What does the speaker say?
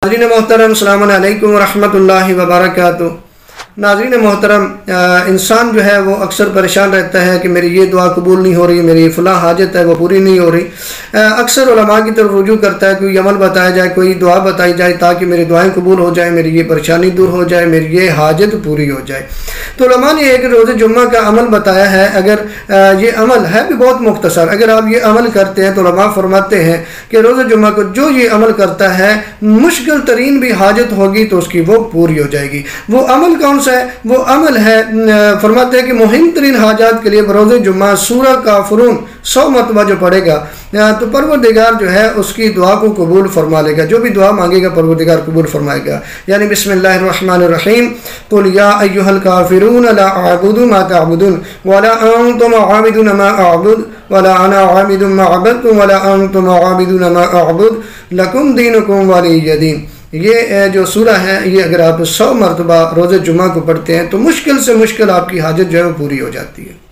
नाज़रीन मोहतरम, अस्सलाम वालेकुम व रहमतुल्लाहि व बरकातुहू। नाज़रीन मोहतरम, इंसान जो है वो अक्सर परेशान रहता है कि मेरी ये दुआ कबूल नहीं हो रही, मेरी फ़लाँ हाजत है वो पूरी नहीं हो रही। अक्सर उलमा की तरफ रुजू करता है, कोई अमल बताया जाए, कोई दुआ बताई जाए ताकि मेरी दुआएं कबूल हो जाए, मेरी ये परेशानी दूर हो जाए, मेरी ये हाजत पूरी हो जाए। तो उलमा ने एक रोज़ जुम्मा का अमल बताया है। अगर ये अमल है भी बहुत मुख्तसर, अगर आप ये अमल करते हैं तो उलमा फरमाते हैं कि रोज़ जुम्मा को जो ये अमल करता है, मुश्किल तरीन भी हाजत होगी तो उसकी वो पूरी हो जाएगी। वो अमल कौन सा है? वो अमल है, फरमाते हैं कि मुहिम तरीन हाजात के लिए बरोज़ जुम्मा सूरह काफ़िरून 100 मरतबा जो पढ़ेगा तो परवरदिगार जो है उसकी दुआ को कबूल फरमा लेगा। जो भी दुआ मांगेगा परवरदिगार कबूल फरमाएगा। यानी बिस्मिल्लाहिर्रहमानिर्रहीम, कुल या अय्युहल काफ़िरून ला अअबुदु मा तअबुदून वला अंतुम आबिदून मा अअबुद वला अना आबिदुम मा अबदतुम वला अंतुम आबिदून मा अअबुद लकुम दीनुकुम वलिय दीन। ये जो सूरह है, ये अगर आप 100 मरतबा रोज़े जुम्मा को पढ़ते हैं तो मुश्किल से मुश्किल आपकी हाजत जो है वो पूरी हो जाती है।